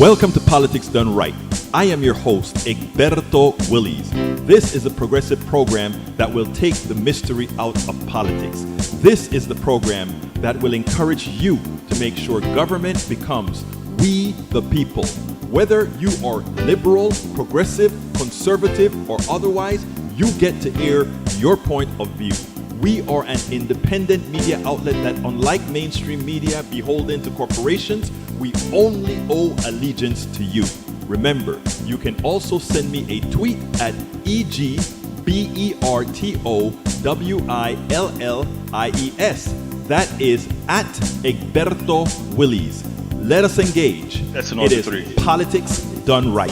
Welcome to Politics Done Right. I am your host, Egberto Willies. This is a progressive program that will take the mystery out of politics. This is the program that will encourage you to make sure government becomes we the people. Whether you are liberal, progressive, conservative, or otherwise, you get to air your point of view. We are an independent media outlet that, unlike mainstream media beholden to corporations, we only owe allegiance to you. Remember, you can also send me a tweet at EGBERTOWILLIES. That is at Egberto Willies. Let us engage. That's an It is three. Politics Done Right.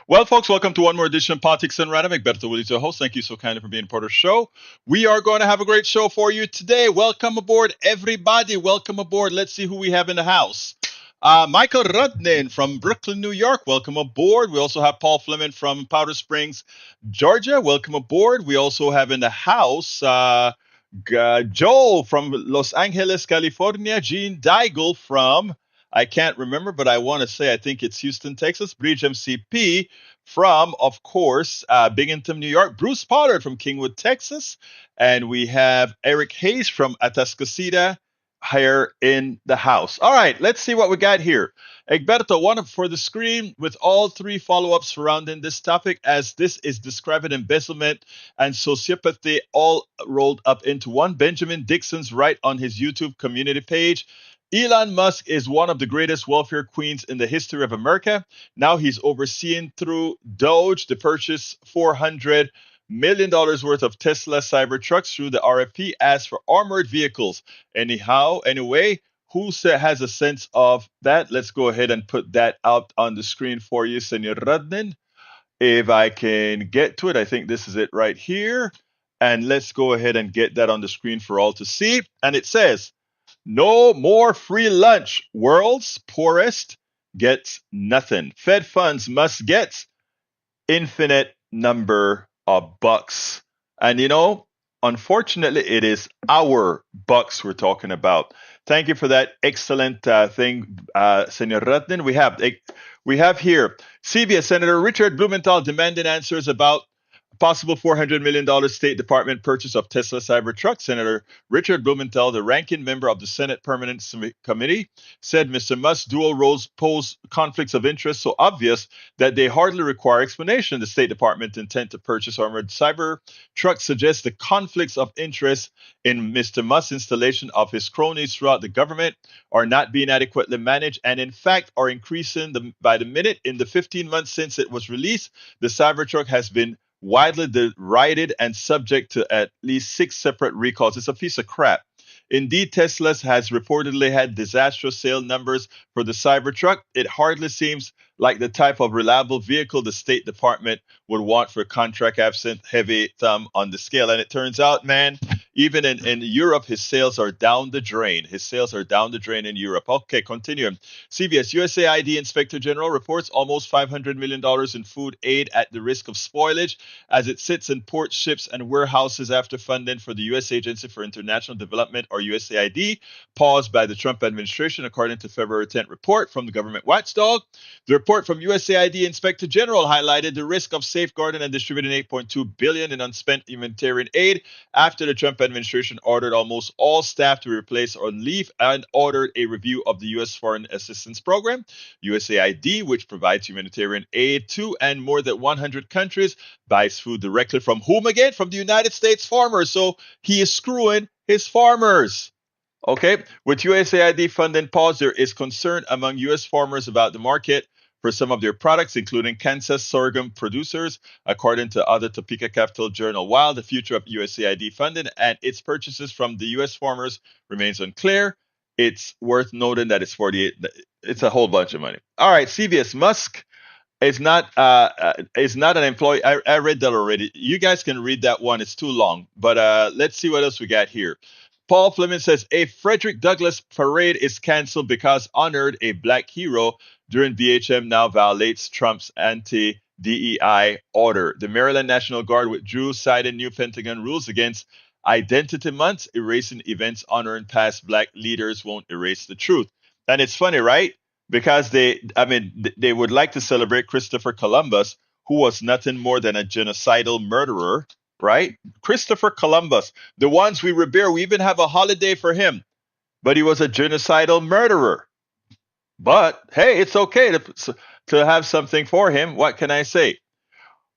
Well, folks, welcome to one more edition of Politics and Random. Egberto Willies, your host. Thank you so kindly for being part of the show. We are going to have a great show for you today. Welcome aboard, everybody. Welcome aboard. Let's see who we have in the house. Michael Rudnin from Brooklyn, New York. Welcome aboard. We also have Paul Fleming from Powder Springs, Georgia. Welcome aboard. We also have in the house Joel from Los Angeles, California. Gene Deigel from, I can't remember, but I want to say I think it's Houston, Texas. Bridge MCP from, of course, Binghamton, New York. Bruce Pollard from Kingwood, Texas. And we have Eric Hayes from Atascocita here in the house. All right, let's see what we got here. Egberto, one for the screen with all three follow-ups surrounding this topic, as this is describing embezzlement and sociopathy all rolled up into one. Benjamin Dixon's right on his YouTube community page. Elon Musk is one of the greatest welfare queens in the history of America. Now he's overseeing through Doge the purchase $400 million worth of Tesla Cybertrucks through the RFP as for armored vehicles. Anyway, who has a sense of that? Let's go ahead and put that out on the screen for you, Senor Rudnin. If I can get to it, I think this is it right here. And let's go ahead and get that on the screen for all to see. And it says, no more free lunch. World's poorest gets nothing. Fed funds must get infinite number of bucks. And unfortunately, it is our bucks we're talking about. Thank you for that excellent thing, Senor Rudnin. We have here CBS Senator Richard Blumenthal demanding answers about possible $400 million State Department purchase of Tesla Cybertruck. Senator Richard Blumenthal, the ranking member of the Senate Permanent Committee, said Mr. Musk's dual roles pose conflicts of interest so obvious that they hardly require explanation. The State Department's intent to purchase armored Cybertrucks suggests the conflicts of interest in Mr. Musk's installation of his cronies throughout the government are not being adequately managed and, in fact, are increasing by the minute. In the 15 months since it was released, the Cybertruck has been widely derided and subject to at least 6 separate recalls. It's a piece of crap. Indeed, Tesla has reportedly had disastrous sale numbers for the Cybertruck. It hardly seems like the type of reliable vehicle the State Department would want for contract absent heavy thumb on the scale. And it turns out, man, even in Europe, his sales are down the drain. His sales are down the drain in Europe. Okay, continue. CBS USAID Inspector General reports almost $500 million in food aid at the risk of spoilage as it sits in port ships and warehouses after funding for the U.S. Agency for International Development, or USAID, paused by the Trump administration, according to February 10th report from the government watchdog. The report from USAID Inspector General highlighted the risk of safeguarding and distributing $8.2 billion in unspent humanitarian aid after the Trump administration ordered almost all staff to replace or leave and ordered a review of the U.S. Foreign Assistance Program. USAID, which provides humanitarian aid to and more than 100 countries, buys food directly from whom again? From the United States farmers. So he is screwing his farmers. Okay, with USAID funding pause, there is concern among U.S. farmers about the market for some of their products, including Kansas sorghum producers, according to other Topeka Capital Journal. While the future of USAID funding and its purchases from the U.S. farmers remains unclear, it's worth noting that it's a whole bunch of money. All right, CBS Musk is not an employee. I read that already. You guys can read that one. It's too long. But let's see what else we got here. Paul Fleming says a Frederick Douglass parade is canceled because honored a black hero during BHM now violates Trump's anti-DEI order. The Maryland National Guard withdrew, citing new Pentagon rules against Identity Month, erasing events honoring past black leaders won't erase the truth. And it's funny, right? Because they would like to celebrate Christopher Columbus, who was nothing more than a genocidal murderer, right? Christopher Columbus, the ones we revere, we even have a holiday for him, but he was a genocidal murderer. But hey, it's okay to have something for him. What can I say?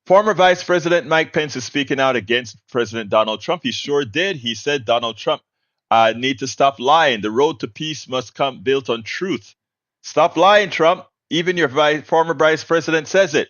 Former Vice President Mike Pence is speaking out against President Donald Trump. He sure did. He said Donald Trump need to stop lying. The road to peace must come built on truth. Stop lying, Trump. Even your former vice president says it.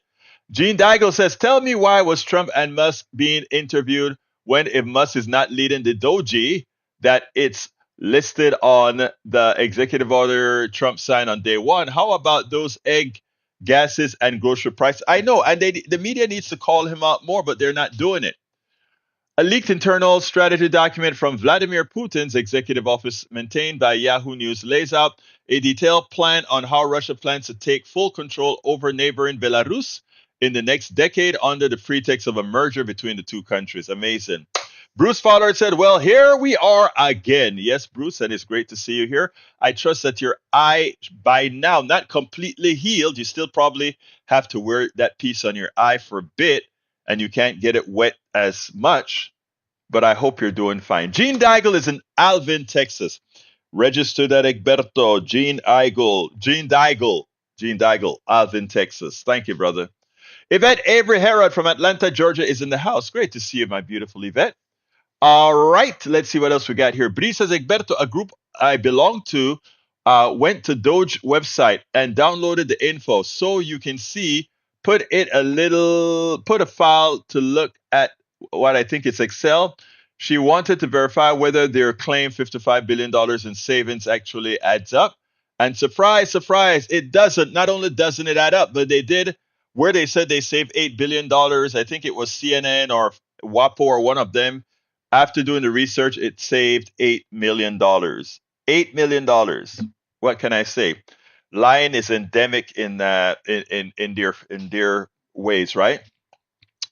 Gene Daigle says, tell me why was Trump and Musk being interviewed when if Musk is not leading the doji that it's listed on the executive order Trump signed on day one? How about those egg gases and grocery prices? I know, and the media needs to call him out more, but they're not doing it. A leaked internal strategy document from Vladimir Putin's executive office, maintained by Yahoo News, lays out a detailed plan on how Russia plans to take full control over neighboring Belarus in the next decade under the pretext of a merger between the two countries. Amazing. Bruce Fowler said, well, here we are again. Yes, Bruce, and it's great to see you here. I trust that your eye, by now, not completely healed. You still probably have to wear that piece on your eye for a bit, and you can't get it wet as much, but I hope you're doing fine. Gene Daigle is in Alvin, Texas. Registered at Egberto, Gene Daigle, Alvin, Texas. Thank you, brother. Yvette Avery Herod from Atlanta, Georgia is in the house. Great to see you, my beautiful Yvette. All right, let's see what else we got here. Bree says, Egberto, a group I belong to, went to Doge website and downloaded the info so you can see, put a file to look at what I think is Excel. She wanted to verify whether their claim $55 billion in savings actually adds up. And surprise, surprise, it doesn't. Not only doesn't it add up, but they did where they said they saved $8 billion. I think it was CNN or WAPO or one of them. After doing the research, it saved $8 million. $8 million. What can I say? Lying is endemic in their ways, right?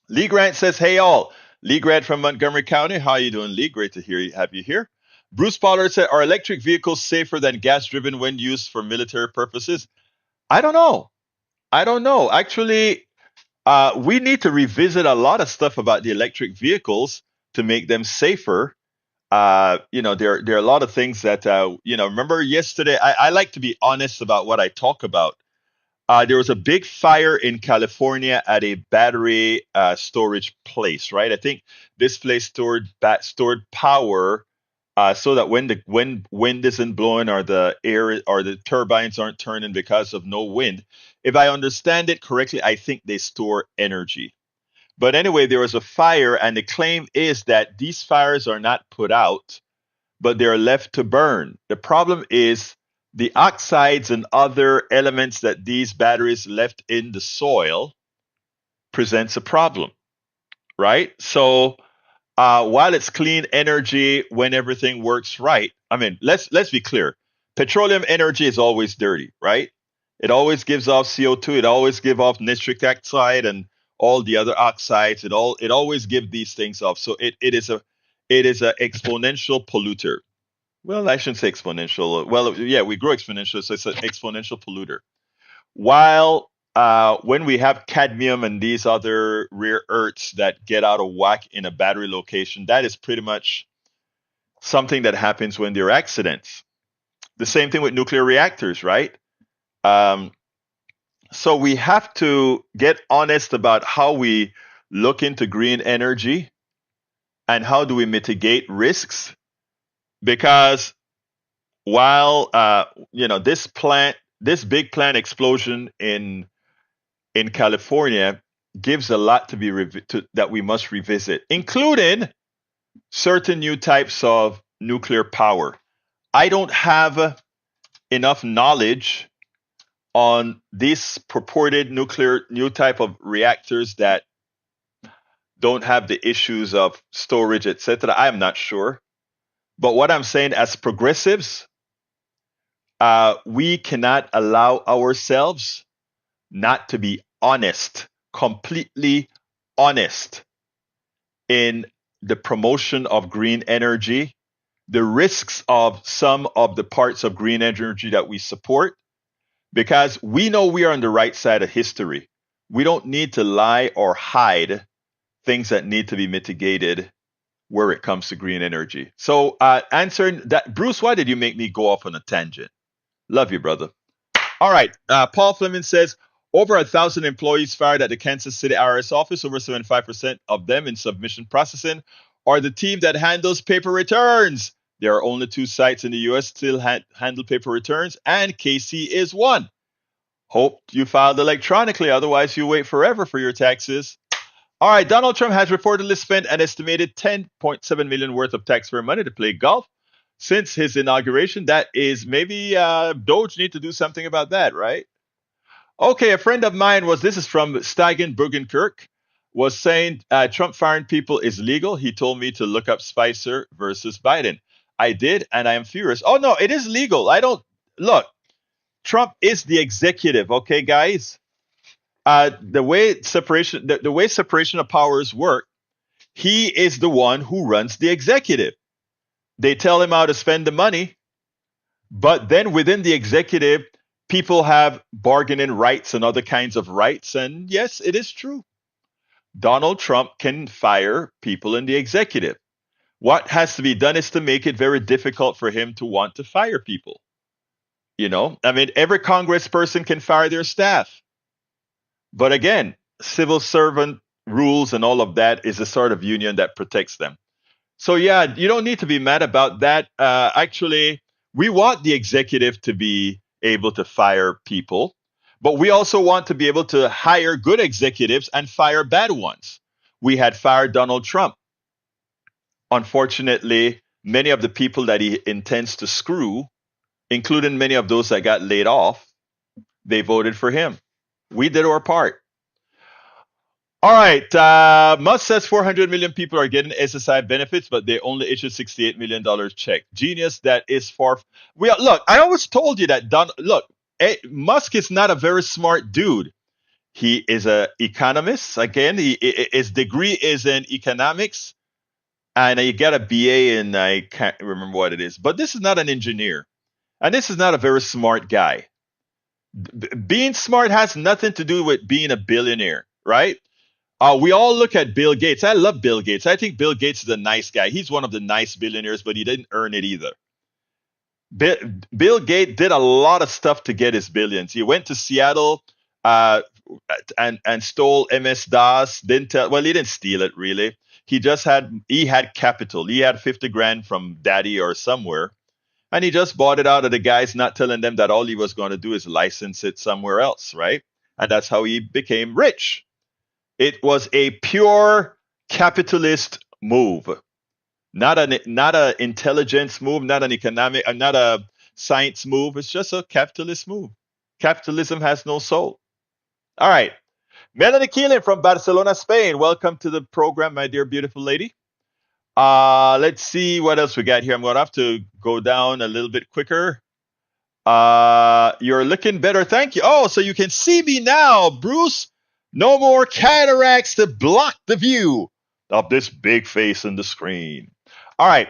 Lee Grant says, hey all. Lee Grant from Montgomery County. How you doing, Lee? Great to have you here. Bruce Pollard said, are electric vehicles safer than gas-driven when used for military purposes? I don't know. Actually, we need to revisit a lot of stuff about the electric vehicles to make them safer. There are a lot of things that, remember yesterday, I like to be honest about what I talk about. There was a big fire in California at a battery storage place, right? I think this place stored power so that when the wind isn't blowing or the air or the turbines aren't turning because of no wind. If I understand it correctly, I think they store energy. But anyway, there was a fire, and the claim is that these fires are not put out, but they're left to burn. The problem is the oxides and other elements that these batteries left in the soil presents a problem, right? So while it's clean energy when everything works right, I mean, let's be clear. Petroleum energy is always dirty, right? It always gives off CO2. It always gives off nitric oxide and all the other oxides. It always gives these things off. So it is a exponential polluter. Well, I shouldn't say exponential. Well, yeah, we grow exponential, so it's an exponential polluter. While when we have cadmium and these other rare earths that get out of whack in a battery location, that is pretty much something that happens when there are accidents. The same thing with nuclear reactors, right? So we have to get honest about how we look into green energy and how do we mitigate risks. Because while this big plant explosion in California gives a lot to be that we must revisit, including certain new types of nuclear power. I don't have enough knowledge on this purported new type of reactors that don't have the issues of storage, etc. I'm not sure. But what I'm saying, as progressives, we cannot allow ourselves not to be honest, completely honest in the promotion of green energy, the risks of some of the parts of green energy that we support, because we know we are on the right side of history. We don't need to lie or hide things that need to be mitigated where it comes to green energy. So, answering that, Bruce, why did you make me go off on a tangent? Love you, brother. All right. Paul Fleming says over 1,000 employees fired at the Kansas City IRS office. Over 75% of them in submission processing are the team that handles paper returns. There are only 2 sites in the U.S. still handle paper returns, and KC is one. Hope you filed electronically, otherwise you wait forever for your taxes. All right, Donald Trump has reportedly spent an estimated 10.7 million worth of taxpayer money to play golf since his inauguration. That is maybe Doge need to do something about that, right? Okay, a friend of mine this is from Steigen Bugenkirk, was saying Trump firing people is legal. He told me to look up Spicer versus Biden. I did, and I am furious. Oh no, it is legal. I don't look. Trump is the executive, okay, guys. The way separation of powers work, he is the one who runs the executive. They tell him how to spend the money, but then within the executive, people have bargaining rights and other kinds of rights. And yes, it is true. Donald Trump can fire people in the executive. What has to be done is to make it very difficult for him to want to fire people. I mean, every congressperson can fire their staff. But again, civil servant rules and all of that is a sort of union that protects them. So yeah, you don't need to be mad about that. Actually, we want the executive to be able to fire people, but we also want to be able to hire good executives and fire bad ones. We had fired Donald Trump. Unfortunately, many of the people that he intends to screw, including many of those that got laid off, they voted for him. We did our part. All right. Musk says 400 million people are getting SSI benefits, but they only issued $68 million check. Genius. That is far. Look, I always told you that. Musk is not a very smart dude. He is an economist. Again, his degree is in economics, and he got a BA in, I can't remember what it is. But this is not an engineer, and this is not a very smart guy. Being smart has nothing to do with being a billionaire, right? We all look at Bill Gates. I love Bill Gates. I think Bill Gates is a nice guy. He's one of the nice billionaires, but he didn't earn it either. Bill Gates did a lot of stuff to get his billions. He went to Seattle and stole MS DOS. He didn't steal it really. He had capital. He had 50 grand from daddy or somewhere. And he just bought it out of the guys, not telling them that all he was going to do is license it somewhere else, right? And that's how he became rich. It was a pure capitalist move, not an intelligence move, not an economic, not a science move. It's just a capitalist move. Capitalism has no soul. All right. Melanie Keelan from Barcelona, Spain. Welcome to the program, my dear beautiful lady. Let's see what else we got here. I'm going to have to go down a little bit quicker. You're looking better. Thank you. Oh, so you can see me now, Bruce. No more cataracts to block the view of this big face in the screen. All right.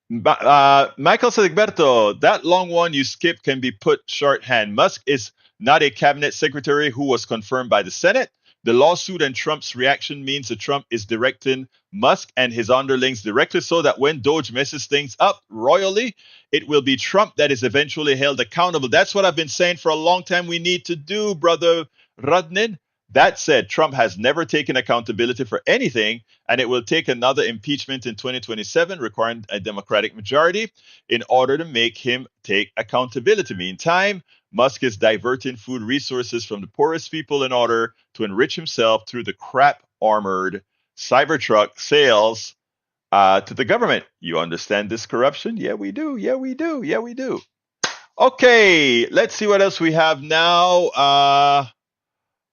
Michael Segberto, that long one you skipped can be put shorthand. Musk is not a cabinet secretary who was confirmed by the Senate. The lawsuit and Trump's reaction means that Trump is directing Musk and his underlings directly so that when Doge messes things up royally, it will be Trump that is eventually held accountable. That's what I've been saying for a long time we need to do, brother Rudnin. That said, Trump has never taken accountability for anything, and it will take another impeachment in 2027 requiring a Democratic majority in order to make him take accountability. Meantime, Musk is diverting food resources from the poorest people in order to enrich himself through the crap-armored Cybertruck sales to the government. You understand this corruption? Yeah, we do. Yeah, we do. Yeah, we do. Okay, let's see what else we have now.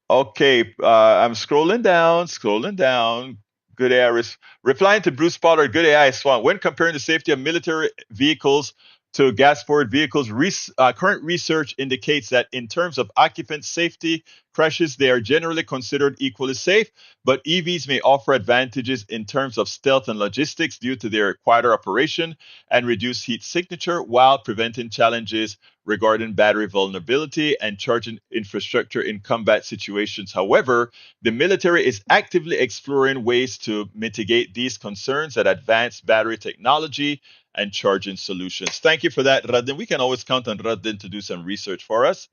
Okay, I'm scrolling down. Good AI replying to Bruce Pollard. Good AI Swan. When comparing the safety of military vehicles to gas-powered vehicles. Current research indicates that in terms of occupant safety crashes, they are generally considered equally safe, but EVs may offer advantages in terms of stealth and logistics due to their quieter operation and reduced heat signature, while preventing challenges regarding battery vulnerability and charging infrastructure in combat situations. However, the military is actively exploring ways to mitigate these concerns at advanced battery technology and charging solutions. Thank you for that, Radin. We can always count on Radin to do some research for us.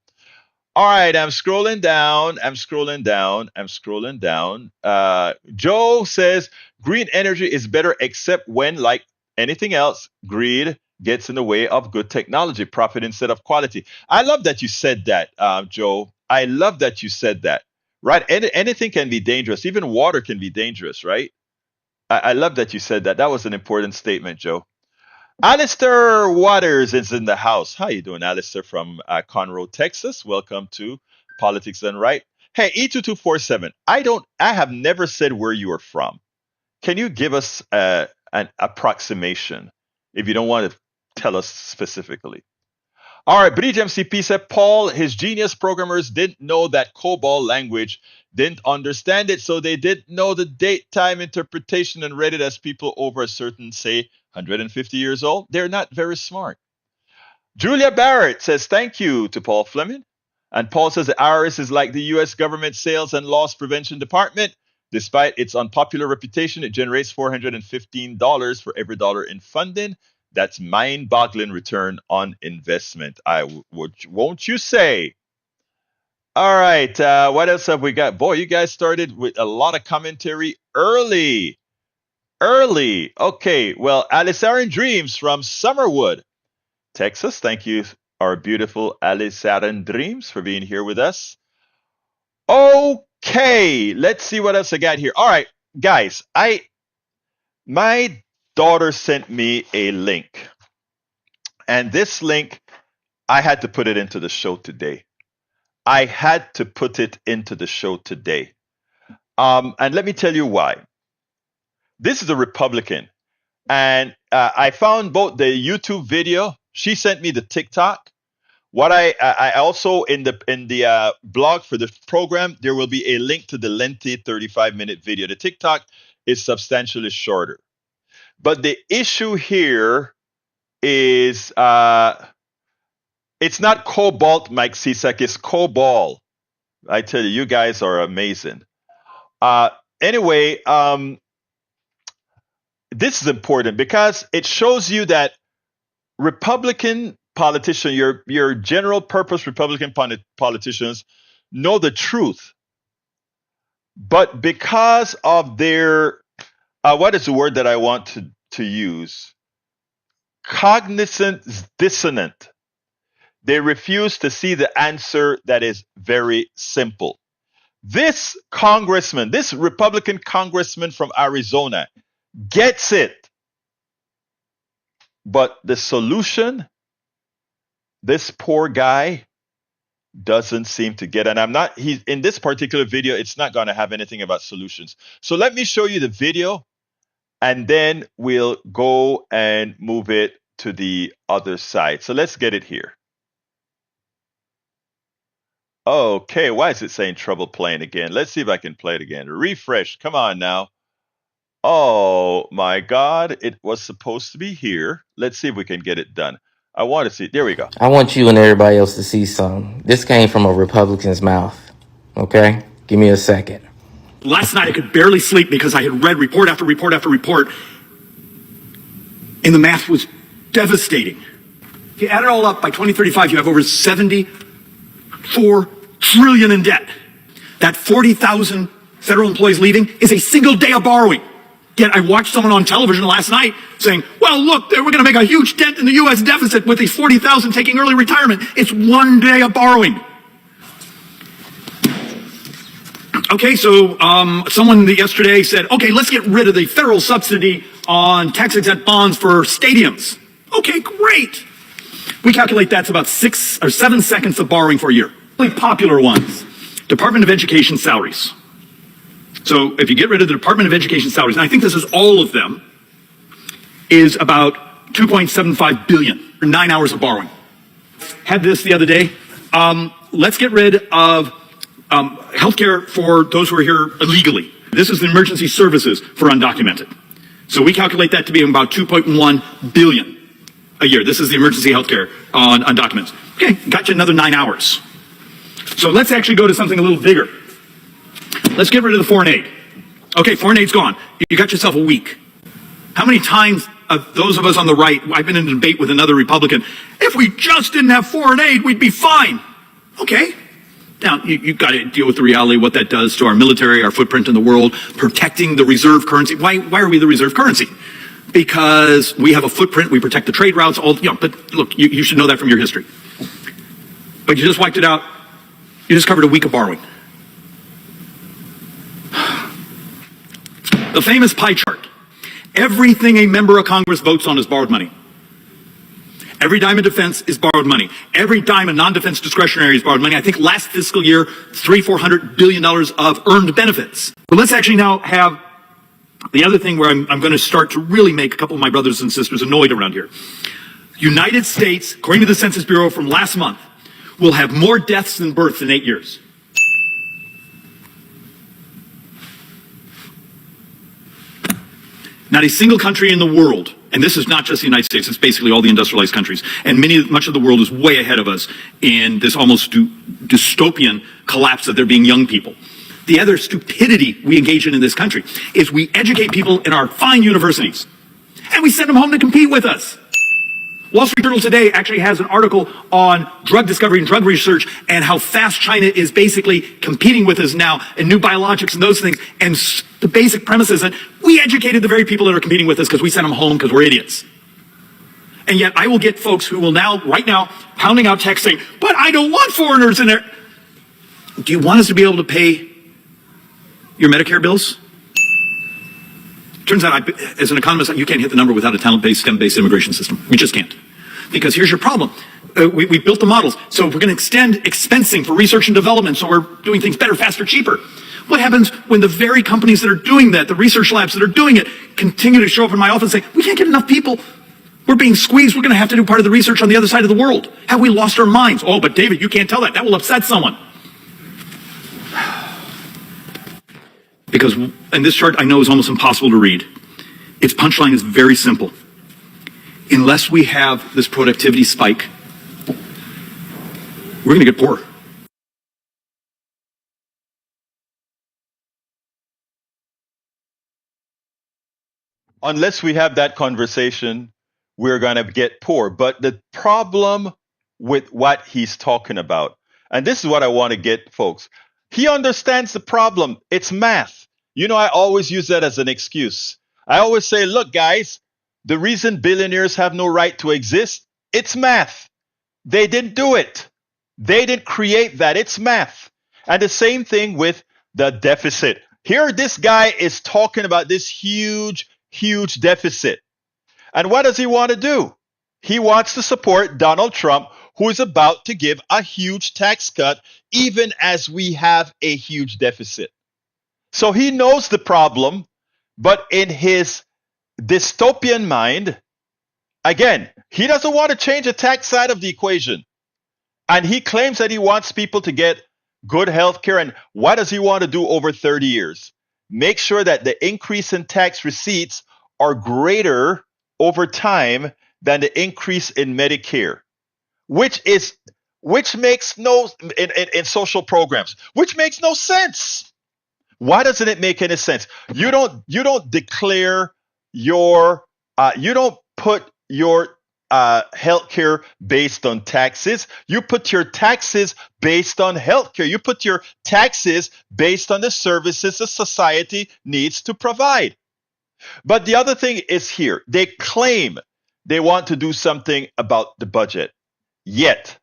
All right, I'm scrolling down. Joe says green energy is better except when, like anything else, greed gets in the way of good technology, profit instead of quality. I love that you said that, Joe. I love that you said that. Right? Anything can be dangerous. Even water can be dangerous, right? I love that you said that. That was an important statement, Joe. Alistair Waters is in the house. How you doing, Alistair from Conroe, Texas? Welcome to Politics Done Right. Hey, E2247. I have never said where you are from. Can you give us an approximation if you don't want to tell us specifically? All right, Bridge MCP said, Paul, his genius programmers didn't know that COBOL language, didn't understand it, so they didn't know the date time interpretation and read it as people over a certain, say, 150 years old. They're not very smart. Julia Barrett says, thank you to Paul Fleming. And Paul says the IRS is like the U.S. government sales and loss prevention department. Despite its unpopular reputation, it generates $415 for every dollar in funding. That's mind-boggling return on investment. Won't you say? All right, what else have we got? Boy, you guys started with a lot of commentary early. Okay, well, Alisaran Dreams from Summerwood, Texas. Thank you, our beautiful Alisaran Dreams, for being here with us. Okay, let's see what else I got here. All right, guys, my daughter sent me a link, and this link, I had to put it into the show today. And let me tell you why. This is a Republican, and I found both the YouTube video. She sent me the TikTok. What I also in the blog for the program, there will be a link to the lengthy 35-minute video. The TikTok is substantially shorter. But the issue here is it's not cobalt, Mike Cisak, it's COBOL. I tell you, you guys are amazing. Anyway, this is important because it shows you that Republican politicians, your general purpose Republican politicians, know the truth. But because of their, what is the word that I want to use? Cognizant dissonant. They refuse to see the answer that is very simple. This congressman, this Republican congressman from Arizona, gets it. But the solution, this poor guy doesn't seem to get it. And he's in this particular video, it's not going to have anything about solutions. So let me show you the video, and then we'll go and move it to the other side. So let's get it here. Okay, why is it saying trouble playing again? Let's see if I can play it again. Refresh, come on now. Oh my God, it was supposed to be here. Let's see if we can get it done. I want to see, there we go. I want you and everybody else to see something. This came from a Republican's mouth, okay? Give me a second. Last night I could barely sleep because I had read report after report after report, and the math was devastating. If you add it all up, by 2035, you have over $74 trillion in debt. That 40,000 federal employees leaving is a single day of borrowing. Yet I watched someone on television last night saying, well, look, we're going to make a huge dent in the U.S. deficit with these 40,000 taking early retirement. It's one day of borrowing. Okay, so someone yesterday said, okay, let's get rid of the federal subsidy on tax-exempt bonds for stadiums. Okay, great. We calculate that's about 6 or 7 seconds of borrowing for a year. Really popular ones. Department of Education salaries. So if you get rid of the Department of Education salaries, and I think this is all of them, is about $2.75 billion for 9 hours of borrowing. Had this the other day. Let's get rid of healthcare for those who are here illegally. This is the emergency services for undocumented. So we calculate that to be about 2.1 billion a year. This is the emergency healthcare on undocumented. Okay, got you another 9 hours. So let's actually go to something a little bigger. Let's get rid of the foreign aid. Okay, foreign aid's gone. You got yourself a week. How many times, those of us on the right, I've been in a debate with another Republican, if we just didn't have foreign aid, we'd be fine. Okay. Now, you've got to deal with the reality of what that does to our military, our footprint in the world, protecting the reserve currency. Why are we the reserve currency? Because we have a footprint, we protect the trade routes, but look, you should know that from your history. But you just wiped it out. You just covered a week of borrowing. The famous pie chart. Everything a member of Congress votes on is borrowed money. Every dime in defense is borrowed money. Every dime in non-defense discretionary is borrowed money. I think last fiscal year, $400 billion of earned benefits. But let's actually now have the other thing where I'm going to start to really make a couple of my brothers and sisters annoyed around here. United States, according to the Census Bureau from last month, will have more deaths than births in 8 years. Not a single country in the world, and this is not just the United States, it's basically all the industrialized countries, and much of the world is way ahead of us in this almost dystopian collapse of there being young people. The other stupidity we engage in this country is we educate people in our fine universities, and we send them home to compete with us. Wall Street Journal today actually has an article on drug discovery and drug research and how fast China is basically competing with us now in new biologics and those things. And the basic premise is that we educated the very people that are competing with us because we sent them home because we're idiots. And yet I will get folks who will now, right now, pounding out texts saying, but I don't want foreigners in there. Do you want us to be able to pay your Medicare bills? Turns out, as an economist, you can't hit the number without a talent-based, STEM-based immigration system. We just can't. Because here's your problem. We built the models, so we're going to extend expensing for research and development, so we're doing things better, faster, cheaper. What happens when the very companies that are doing that, the research labs that are doing it, continue to show up in my office and say, we can't get enough people. We're being squeezed. We're going to have to do part of the research on the other side of the world. Have we lost our minds? Oh, but David, you can't tell that. That will upset someone. Because, and this chart I know is almost impossible to read. Its punchline is very simple. Unless we have this productivity spike, we're going to get poorer. Unless we have that conversation, we're going to get poor. But the problem with what he's talking about, and this is what I want to get, folks. He understands the problem. It's math. You know, I always use that as an excuse. I always say, look, guys, the reason billionaires have no right to exist, it's math. They didn't do it. They didn't create that. It's math. And the same thing with the deficit. Here, this guy is talking about this huge, huge deficit. And what does he want to do? He wants to support Donald Trump, who is about to give a huge tax cut, even as we have a huge deficit. So he knows the problem, but in his dystopian mind, again, he doesn't want to change the tax side of the equation. And he claims that he wants people to get good health care. And what does he want to do over 30 years? Make sure that the increase in tax receipts are greater over time than the increase in Medicare, which makes no in social programs, which makes no sense. Why doesn't it make any sense? You don't declare your you don't put your healthcare based on taxes. You put your taxes based on healthcare. You put your taxes based on the services the society needs to provide. But the other thing is here. They claim they want to do something about the budget. Yet,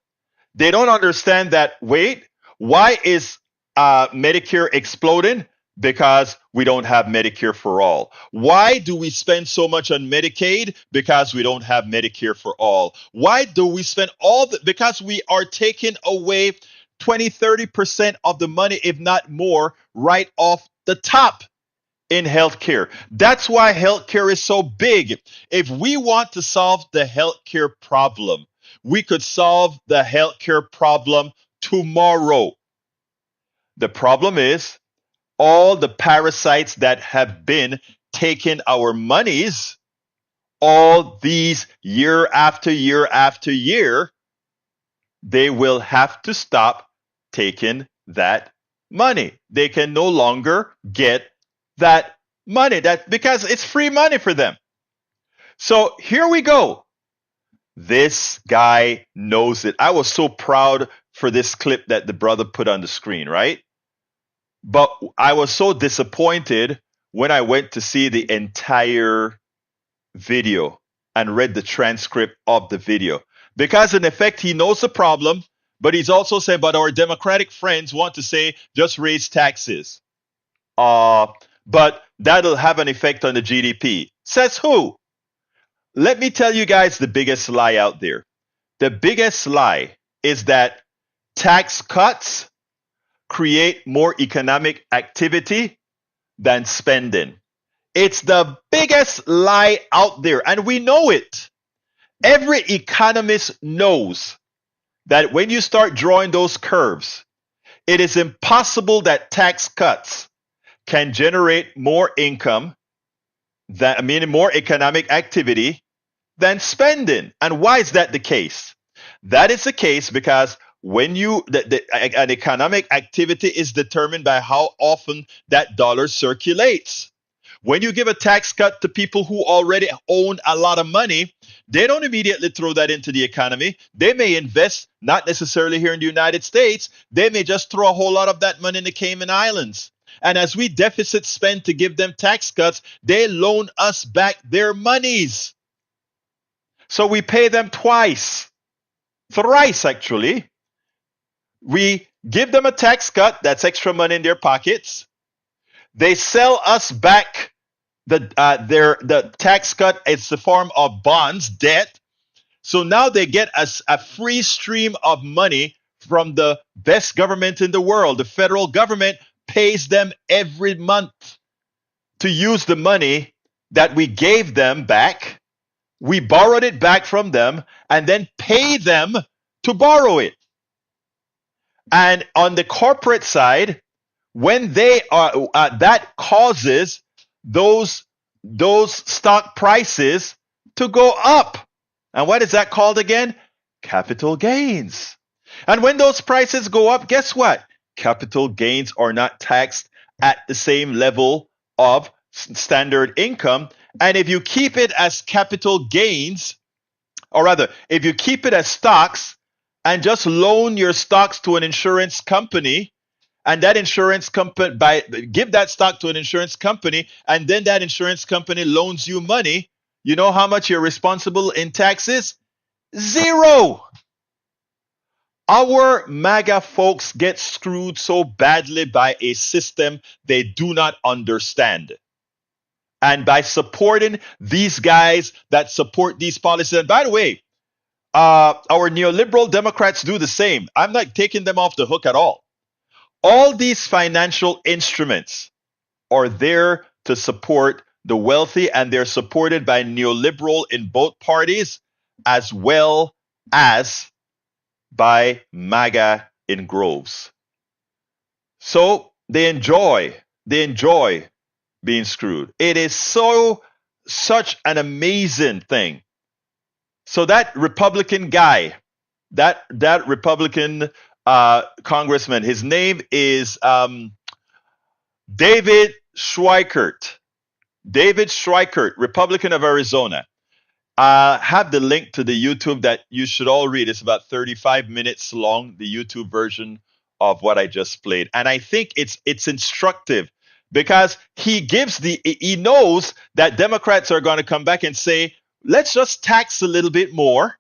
they don't understand that, wait, why is Medicare exploding? Because we don't have Medicare for all. Why do we spend so much on Medicaid? Because we don't have Medicare for all. Why do we spend because we are taking away 20, 30% of the money, if not more, right off the top. in healthcare. That's why healthcare is so big. If we want to solve the healthcare problem, we could solve the healthcare problem tomorrow. The problem is all the parasites that have been taking our monies all these year after year after year, they will have to stop taking that money. They can no longer get that money because it's free money for them. So here we go. This guy knows it. I was so proud for this clip that the brother put on the screen, right? But I was so disappointed when I went to see the entire video and read the transcript of the video. Because in effect, he knows the problem, but he's also saying, but our Democratic friends want to say, just raise taxes. But that'll have an effect on the GDP. Says who? Let me tell you guys the biggest lie out there. The biggest lie is that tax cuts create more economic activity than spending. It's the biggest lie out there, and we know it. Every economist knows that when you start drawing those curves, it is impossible that tax cuts can generate more income, more economic activity than spending. And why is that the case? That is the case because when an economic activity is determined by how often that dollar circulates. When you give a tax cut to people who already own a lot of money, they don't immediately throw that into the economy. They may invest, not necessarily here in the United States. They may just throw a whole lot of that money in the Cayman Islands. And as we deficit spend to give them tax cuts, they loan us back their monies. So we pay them twice, thrice actually. We give them a tax cut, that's extra money in their pockets. They sell us back the tax cut. It's the form of bonds, debt. So now they get a free stream of money from the best government in the world. The federal government pays them every month to use the money that we gave them back. We borrowed it back from them and then pay them to borrow it. And on the corporate side, when they are that causes those stock prices to go up. And what is that called again? Capital gains. And when those prices go up, guess what? Capital gains are not taxed at the same level of standard income. And if you keep it as capital gains, or rather, if you keep it as stocks and just loan your stocks to an insurance company, and that insurance company give that stock to an insurance company, and then that insurance company loans you money, you know how much you're responsible in taxes? Zero. Our MAGA folks get screwed so badly by a system they do not understand. And by supporting these guys that support these policies, and by the way, our neoliberal Democrats do the same. I'm not taking them off the hook at all. All these financial instruments are there to support the wealthy, and they're supported by neoliberal in both parties as well as by MAGA in groves. So they enjoy being screwed. It is such an amazing thing. So that Republican guy, that Republican congressman, his name is David Schweikert. David Schweikert, Republican of Arizona. Have the link to the YouTube that you should all read. It's about 35 minutes long, the YouTube version of what I just played. And I think it's instructive because he knows that Democrats are going to come back and say, let's just tax a little bit more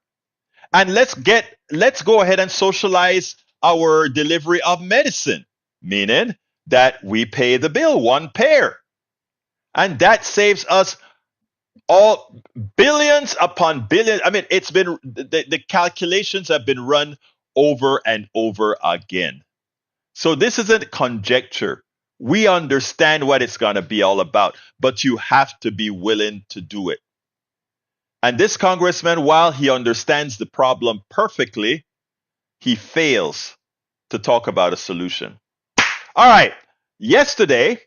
and let's go ahead and socialize our delivery of medicine, meaning that we pay the bill, one pair. And that saves us all billions upon billions. I mean, it's been the calculations have been run over and over again. So this isn't conjecture. We understand what it's going to be all about, but you have to be willing to do it. And this congressman, while he understands the problem perfectly, he fails to talk about a solution. All right. Yesterday,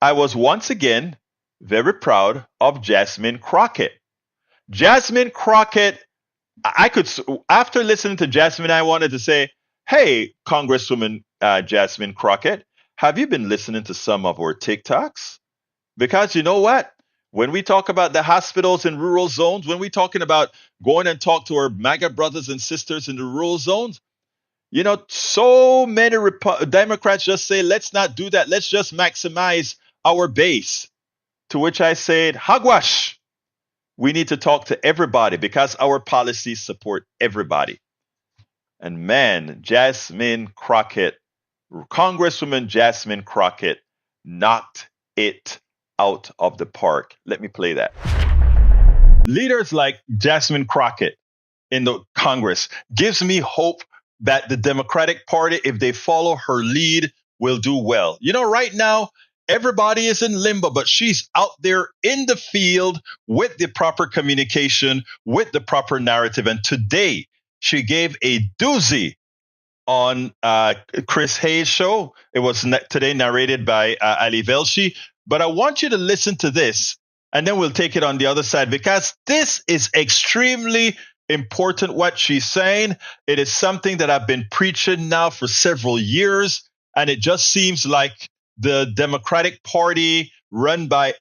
I was once again very proud of Jasmine Crocket. Jasmine Crocket, after listening to Jasmine, I wanted to say, hey, Congresswoman Jasmine Crocket, have you been listening to some of our TikToks? Because you know what? When we talk about the hospitals in rural zones, when we're talking about going and talk to our MAGA brothers and sisters in the rural zones, you know, so many Democrats just say, let's not do that. Let's just maximize our base. To which I said, hogwash. We need to talk to everybody because our policies support everybody. And man, Jasmine Crocket, Congresswoman Jasmine Crocket knocked it out of the park. Let me play that. Leaders like Jasmine Crocket in the Congress gives me hope that the Democratic Party, if they follow her lead, will do well. You know, right now, everybody is in limbo, but she's out there in the field with the proper communication, with the proper narrative. And today, she gave a doozy on Chris Hayes' show. It was today narrated by Ali Velshi. But I want you to listen to this, and then we'll take it on the other side, because this is extremely important what she's saying. It is something that I've been preaching now for several years, and it just seems like the Democratic Party, run by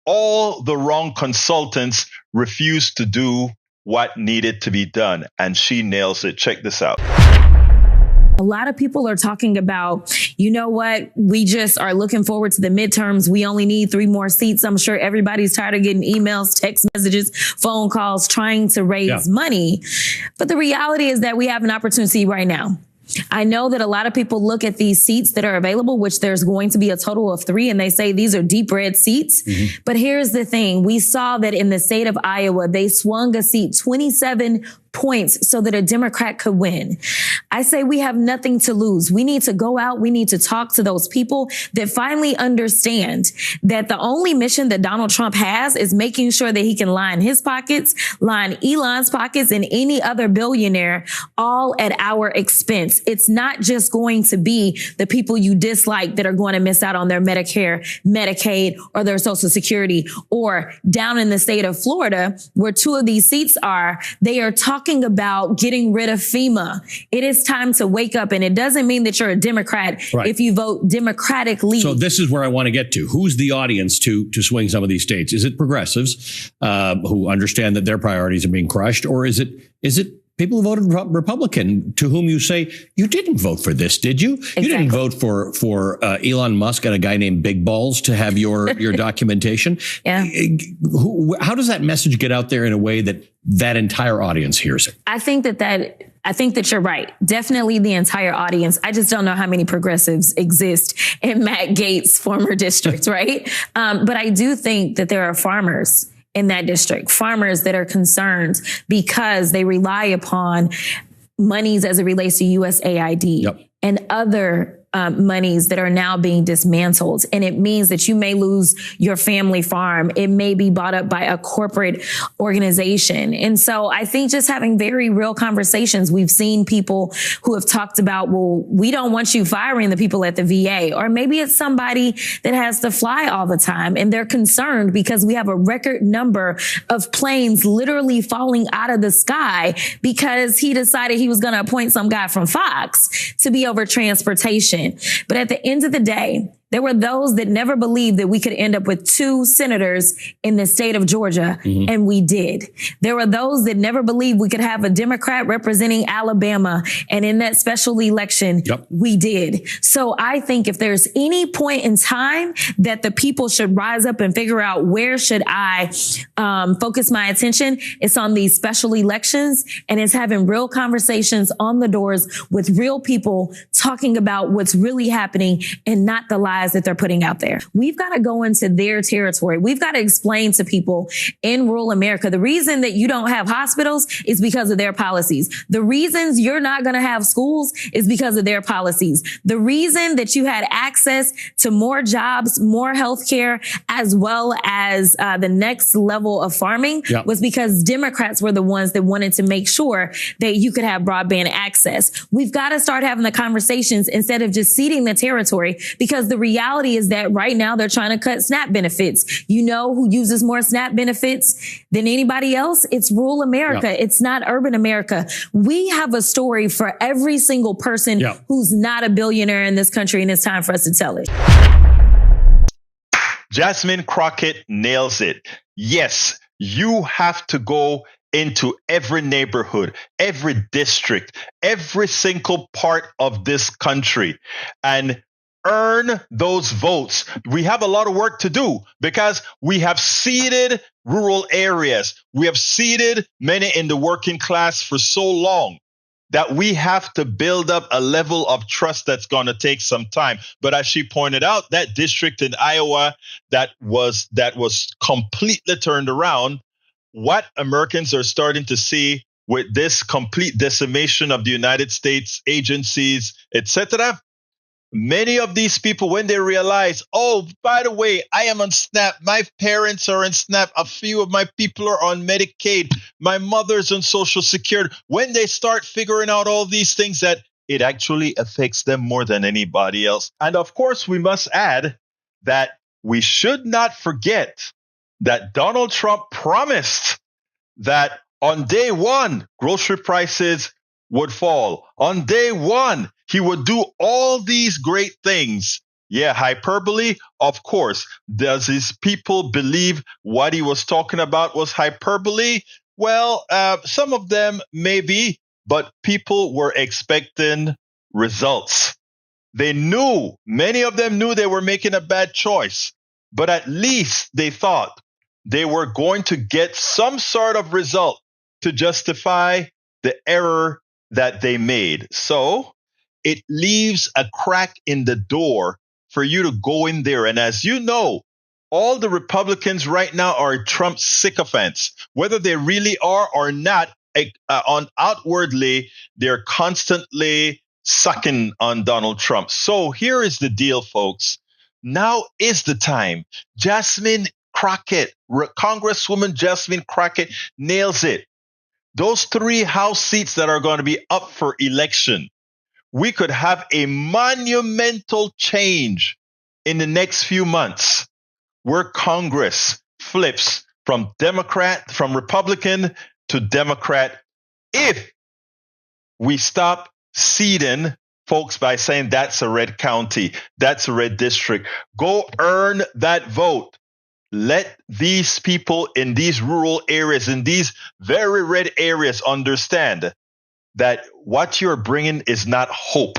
all the wrong consultants, refused to do what needed to be done. And she nails it. Check this out. A lot of people are talking about, you know what, we just are looking forward to the midterms. We only need 3 more seats. I'm sure everybody's tired of getting emails, text messages, phone calls, trying to raise money. But the reality is that we have an opportunity right now. I know that a lot of people look at these seats that are available, which there's going to be a total of 3, and they say these are deep red seats. But here's the thing. We saw that in the state of Iowa, they swung a seat 27 points so that a Democrat could win. I say we have nothing to lose. We need to go out. We need to talk to those people that finally understand that the only mission that Donald Trump has is making sure that he can line his pockets, line Elon's pockets, and any other billionaire, all at our expense. It's not just going to be the people you dislike that are going to miss out on their Medicare, Medicaid, or their Social Security. Or down in the state of Florida, where 2 of these seats are, they are talking about getting rid of FEMA. It is time to wake up. And it doesn't mean that you're a Democrat if you vote Democratically. So this is where I want to get to. Who's the audience to swing some of these states? Is it progressives who understand that their priorities are being crushed? Or is it people who voted Republican, to whom you say, you didn't vote for this, did you? Exactly. You didn't vote for Elon Musk and a guy named Big Balls to have your documentation. Yeah. How does that message get out there in a way that entire audience hears it? I think that you're right. Definitely the entire audience. I just don't know how many progressives exist in Matt Gaetz' former district, right? But I do think that there are farmers in that district, farmers that are concerned because they rely upon monies as it relates to USAID and other monies that are now being dismantled. And it means that you may lose your family farm. It may be bought up by a corporate organization. And so I think just having very real conversations, we've seen people who have talked about, well, we don't want you firing the people at the VA, or maybe it's somebody that has to fly all the time. And they're concerned because we have a record number of planes literally falling out of the sky because he decided he was going to appoint some guy from Fox to be over transportation. But at the end of the day, there were those that never believed that we could end up with 2 senators in the state of Georgia, and we did. There were those that never believed we could have a Democrat representing Alabama, and in that special election, we did. So I think if there's any point in time that the people should rise up and figure out where should I focus my attention, it's on these special elections, and it's having real conversations on the doors with real people talking about what's really happening and not the lies lies that they're putting out there. We've got to go into their territory. We've got to explain to people in rural America, the reason that you don't have hospitals is because of their policies. The reasons you're not going to have schools is because of their policies. The reason that you had access to more jobs, more healthcare, as well as the next level of farming was because Democrats were the ones that wanted to make sure that you could have broadband access. We've got to start having the conversations instead of just ceding the territory, because the reality is that right now they're trying to cut SNAP benefits. You know who uses more SNAP benefits than anybody else? It's rural America. It's not urban America. We have a story for every single person who's not a billionaire in this country, and it's time for us to tell it. Jasmine Crocket nails it. Yes, you have to go into every neighborhood, every district, every single part of this country and earn those votes. We have a lot of work to do because we have seeded rural areas. We have seeded many in the working class for so long that we have to build up a level of trust that's going to take some time. But as she pointed out, that district in Iowa that was completely turned around, what Americans are starting to see with this complete decimation of the United States agencies, etc., many of these people, when they realize, oh, by the way, I am on SNAP, my parents are on SNAP, a few of my people are on Medicaid, my mother's on Social Security, when they start figuring out all these things, that it actually affects them more than anybody else. And of course, we must add that we should not forget that Donald Trump promised that on day one, grocery prices would fall. On day one, he would do all these great things. Yeah, hyperbole, of course. Does his people believe what he was talking about was hyperbole? Well, some of them maybe, but people were expecting results. They knew, many of them knew they were making a bad choice, but at least they thought they were going to get some sort of result to justify the error that they made. So it leaves a crack in the door for you to go in there. And as you know, all the Republicans right now are Trump sycophants, whether they really are or not. On outwardly, they're constantly sucking on Donald Trump. So here is the deal, folks. Now is the time. Jasmine Crocket, Congresswoman Jasmine Crocket nails it. Those 3 House seats that are going to be up for election, we could have a monumental change in the next few months where Congress flips from Republican to Democrat, if we stop seeding folks by saying that's a red county, that's a red district. Go earn that vote. Let these people in these rural areas, in these very red areas, understand that what you're bringing is not hope.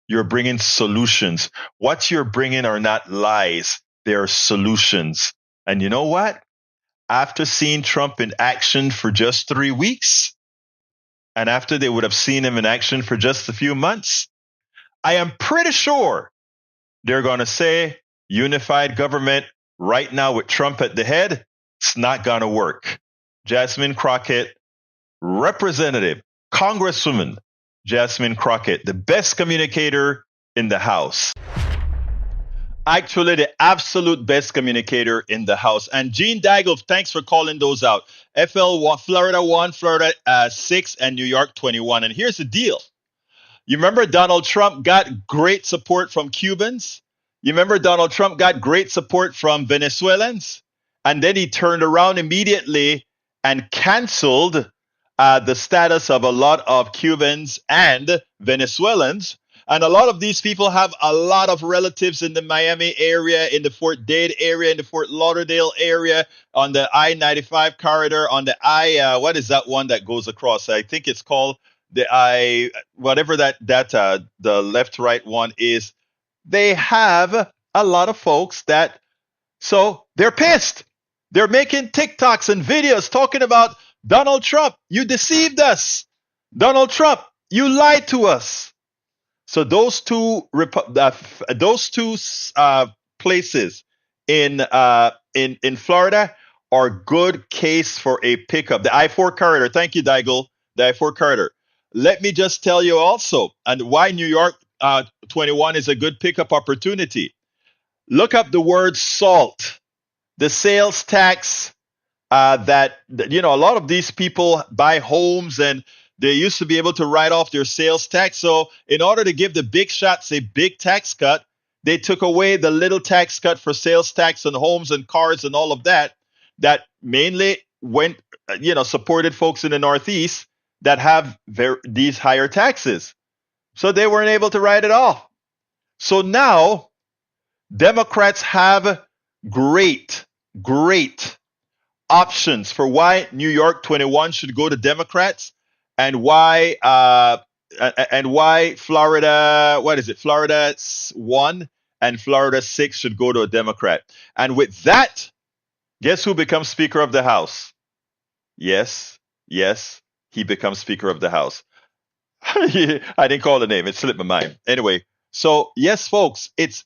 You're bringing solutions. What you're bringing are not lies. They are solutions. And you know what? After seeing Trump in action for just 3 weeks, and after they would have seen him in action for just a few months, I am pretty sure they're going to say unified government right now with Trump at the head, it's not going to work. Jasmine Crocket, Representative, Congresswoman Jasmine Crocket, the best communicator in the House. Actually, the absolute best communicator in the House. And Gene Daigle, thanks for calling those out. Florida 1, Florida 6, and New York 21. And here's the deal. You remember Donald Trump got great support from Cubans? You remember Donald Trump got great support from Venezuelans? And then he turned around immediately and canceled the status of a lot of Cubans and Venezuelans. And a lot of these people have a lot of relatives in the Miami area, in the Fort Dade area, in the Fort Lauderdale area, on the I-95 corridor, on the what is that one that goes across? I think it's called the whatever the left-right one is. They have a lot of folks so they're pissed. They're making TikToks and videos talking about Donald Trump. You deceived us. Donald Trump, you lied to us. So those two places in Florida are good case for a pickup. The I-4 corridor. Thank you, Digel. The I-4 corridor. Let me just tell you also, and why New York 21 is a good pickup opportunity. Look up the word SALT, the sales tax that a lot of these people buy homes and they used to be able to write off their sales tax. So in order to give the big shots a big tax cut, they took away the little tax cut for sales tax on homes and cars and all of that mainly went supported folks in the Northeast that have these higher taxes. So they weren't able to write it off. So now Democrats have great options for why New York 21 should go to Democrats and why Florida, what is it? Florida 1 and Florida 6 should go to a Democrat. And with that, guess who becomes Speaker of the House? Yes, he becomes Speaker of the House. I didn't call the name. It slipped my mind. Anyway, so yes, folks, it's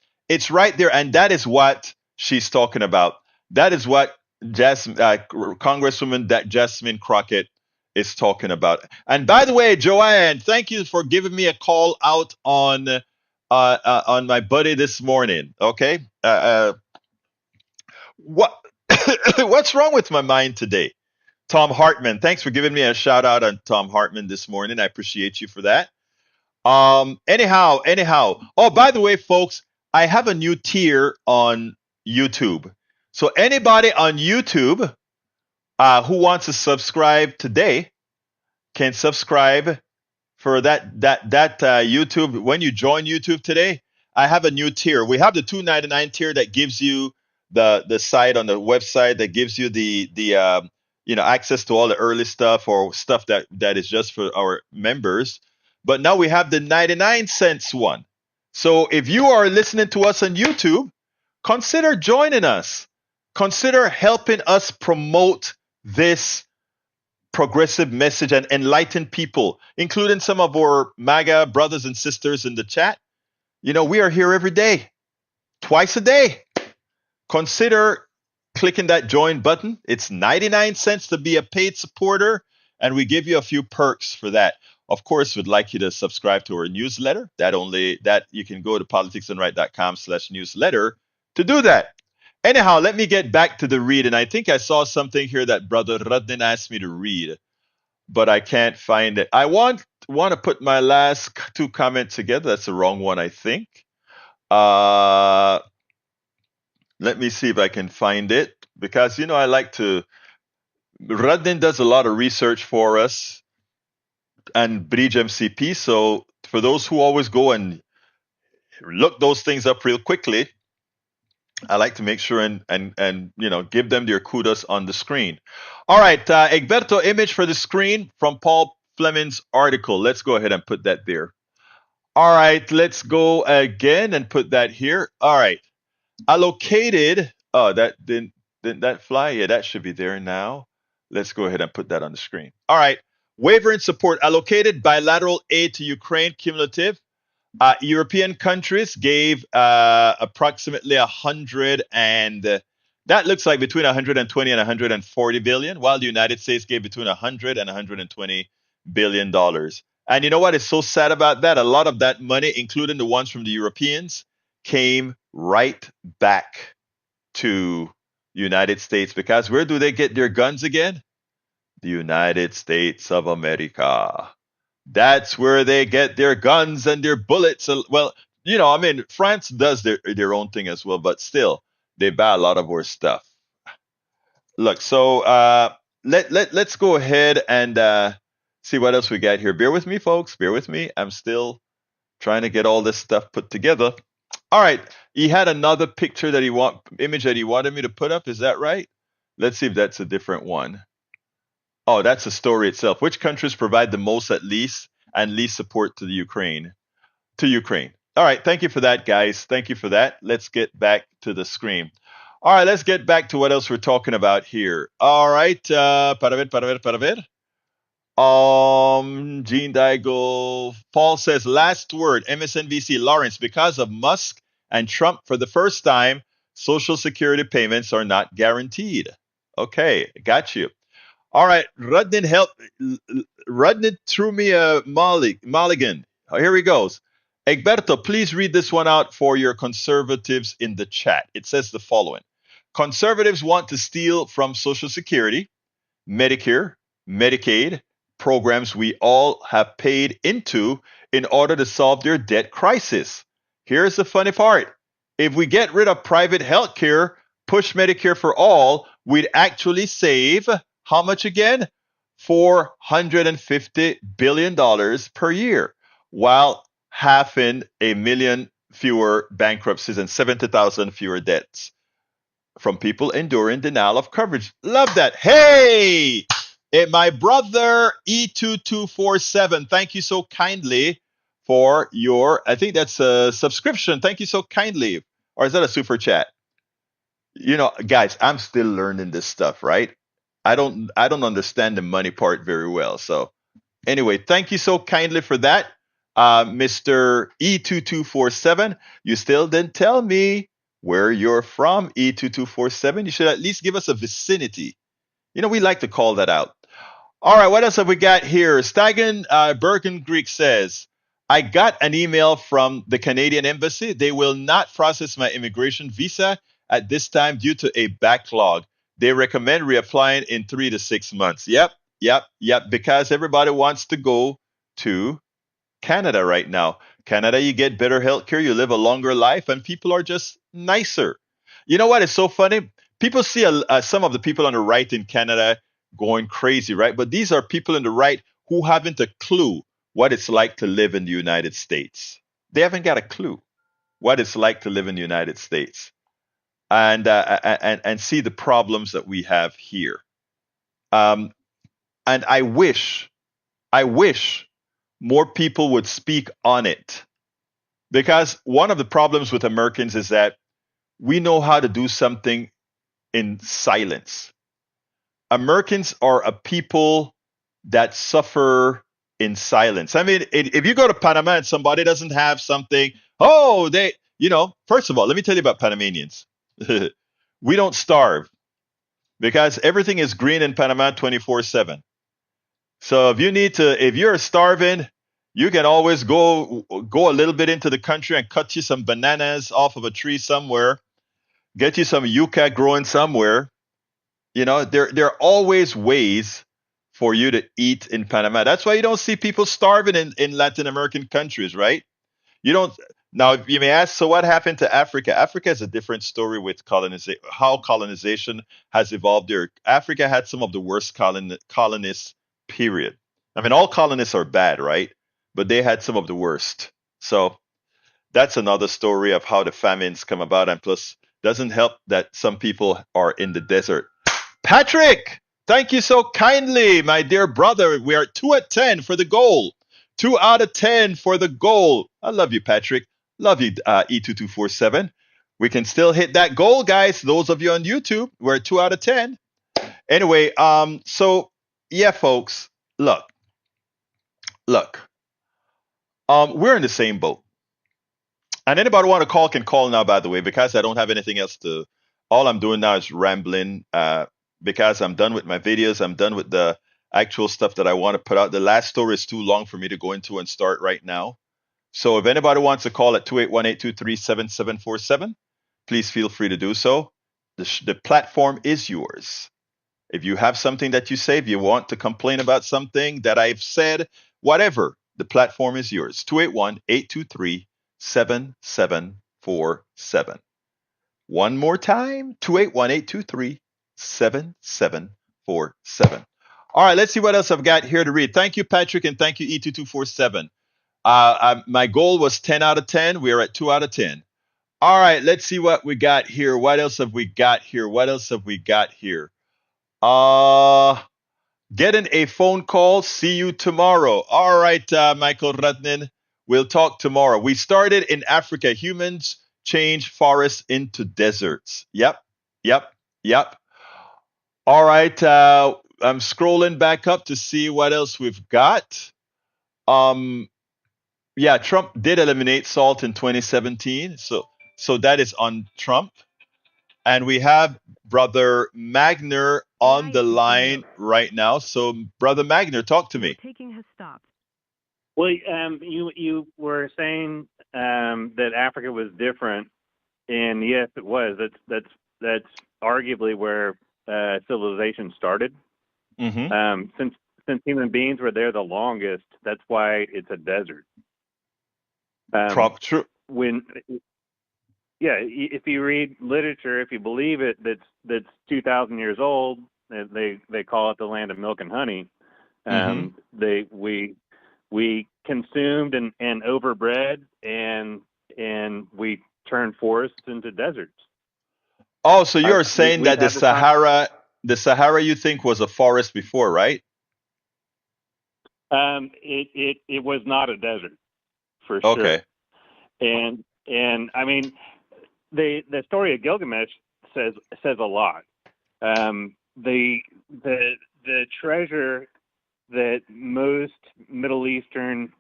right there. And that is what she's talking about. That is what Congresswoman Jasmine Crocket is talking about. And by the way, Joanne, thank you for giving me a call out on my buddy this morning. Okay, what's wrong with my mind today? Tom Hartman, thanks for giving me a shout out on Tom Hartman this morning. I appreciate you for that. Anyhow. Oh, by the way, folks, I have a new tier on YouTube. So anybody on YouTube who wants to subscribe today can subscribe for that YouTube. When you join YouTube today, I have a new tier. We have the $2.99 tier that gives you the site on the website that gives you the access to all the early stuff or stuff that is just for our members. But now we have the 99 cents one. So if you are listening to us on YouTube, consider joining us. Consider helping us promote this progressive message and enlighten people, including some of our MAGA brothers and sisters in the chat. We are here every day, twice a day. Consider clicking that join button. It's 99 cents to be a paid supporter, and we give you a few perks for that. Of course, we'd like you to subscribe to our newsletter. That you can go to politicsandright.com/newsletter to do that. Anyhow, let me get back to the read, and I think I saw something here that Brother Radin asked me to read, but I can't find it. I want to put my last two comments together. That's the wrong one, I think. Let me see if I can find it, because I like to. Radin does a lot of research for us, and Bridge MCP. So for those who always go and look those things up real quickly, I like to make sure and give them their kudos on the screen. All right, Egberto, image for the screen from Paul Fleming's article. Let's go ahead and put that there. All right, let's go again and put that here. All right, allocated. Oh, that didn't that fly? Yeah, that should be there now. Let's go ahead and put that on the screen. All right, waiver in support. Allocated bilateral aid to Ukraine cumulative. European countries gave approximately 100 and that looks like between 120 and 140 billion, while the United States gave between 100 and 120 billion dollars. And you know what is so sad about that? A lot of that money, including the ones from the Europeans, came right back to United States, because where do they get their guns again? The United States of America. That's where they get their guns and their bullets. Well, France does their own thing as well, but still, they buy a lot of our stuff. Look, so let's go ahead and see what else we got here. Bear with me, folks. Bear with me. I'm still trying to get all this stuff put together. All right. He had another picture image that he wanted me to put up. Is that right? Let's see if that's a different one. Oh, that's the story itself. Which countries provide the most and least support to the Ukraine? All right. Thank you for that, guys. Thank you for that. Let's get back to the screen. All right. Let's get back to what else we're talking about here. All right. Para ver. Gene Daigle. Paul says, last word, MSNBC. Lawrence, because of Musk and Trump, for the first time, Social Security payments are not guaranteed. Okay, got you. All right, Rudnin Rudnin threw me a mulligan. Here he goes. Egberto, please read this one out for your conservatives in the chat. It says the following. Conservatives want to steal from Social Security, Medicare, Medicaid, programs we all have paid into in order to solve their debt crisis. Here's the funny part. If we get rid of private health care, push Medicare for all, we'd actually save how much again? $450 billion per year, while having a million fewer bankruptcies and 70,000 fewer deaths from people enduring denial of coverage. Love that. Hey, my brother E2247, thank you so kindly for your, I think that's a subscription. Thank you so kindly. Or is that a super chat? You know, guys, I'm still learning this stuff, right? I don't understand the money part very well. So anyway, thank you so kindly for that. Mr. E2247, you still didn't tell me where you're from, E2247. You should at least give us a vicinity. You know, we like to call that out. All right, what else have we got here? Stagan Bergen Greek says, I got an email from the Canadian Embassy. They will not process my immigration visa at this time due to a backlog. They recommend reapplying in 3 to 6 months. Yep. Because everybody wants to go to Canada right now. Canada, you get better healthcare, you live a longer life, and people are just nicer. You know what? It's so funny. People see some of the people on the right in Canada going crazy, right? But these are people on the right who haven't a clue what it's like to live in the United States. They haven't got a clue what it's like to live in the United States, and see the problems that we have here. And I wish more people would speak on it, because one of the problems with Americans is that we know how to do something in silence. Americans are a people that suffer in silence. I mean, if you go to Panama and somebody doesn't have something, first of all, let me tell you about Panamanians. We don't starve because everything is green in Panama 24/7. So if you're starving, you can always go a little bit into the country and cut you some bananas off of a tree somewhere, get you some yucca growing somewhere. You know, there are always ways for you to eat in Panama. That's why you don't see people starving in Latin American countries, right? You don't. Now, you may ask, so what happened to Africa? Africa is a different story with how colonization has evolved there. Africa had some of the worst colonists, period. I mean, all colonists are bad, right? But they had some of the worst. So that's another story of how the famines come about. And plus, doesn't help that some people are in the desert. Patrick, thank you so kindly, my dear brother. We are 2 out of 10 for the goal. 2 out of 10 for the goal. I love you, Patrick. Love you, E2247. We can still hit that goal, guys. Those of you on YouTube, we're 2 out of 10. Anyway, so yeah, folks, look. We're in the same boat. And anybody want to call can call now, by the way, because I don't have anything else to. All I'm doing now is rambling. Because I'm done with my videos. I'm done with the actual stuff that I want to put out. The last story is too long for me to go into and start right now. So if anybody wants to call at 281-823-7747, please feel free to do so. The platform is yours. If you have something that you say, if you want to complain about something that I've said, whatever, the platform is yours. 281-823-7747. One more time, 281-823-7747. All right, let's see what else I've got here to read. Thank you, Patrick, and thank you, E2247. My goal was 10 out of 10. We are at 2 out of 10. All right, let's see what we got here. What else have we got here? Getting a phone call. See you tomorrow. All right, Michael Rudnin. We'll talk tomorrow. We started in Africa. Humans change forests into deserts. Yep. All right. I'm scrolling back up to see what else we've got. Um, yeah, Trump did eliminate salt in 2017, so that is on Trump. And we have Brother Magner on the line right now. So, Brother Magner, talk to me. Well, you were saying that Africa was different, and yes, it was. That's arguably where civilization started. Mm-hmm. Since human beings were there the longest, that's why it's a desert. True. If you read literature, if you believe it, that's 2,000 years old. They call it the land of milk and honey. We consumed and overbred, and we turned forests into deserts. Oh, so you're saying that the Sahara, you think was a forest before, right? It was not a desert, for sure. Okay. And I mean, the story of Gilgamesh says a lot. The treasure that most Middle Eastern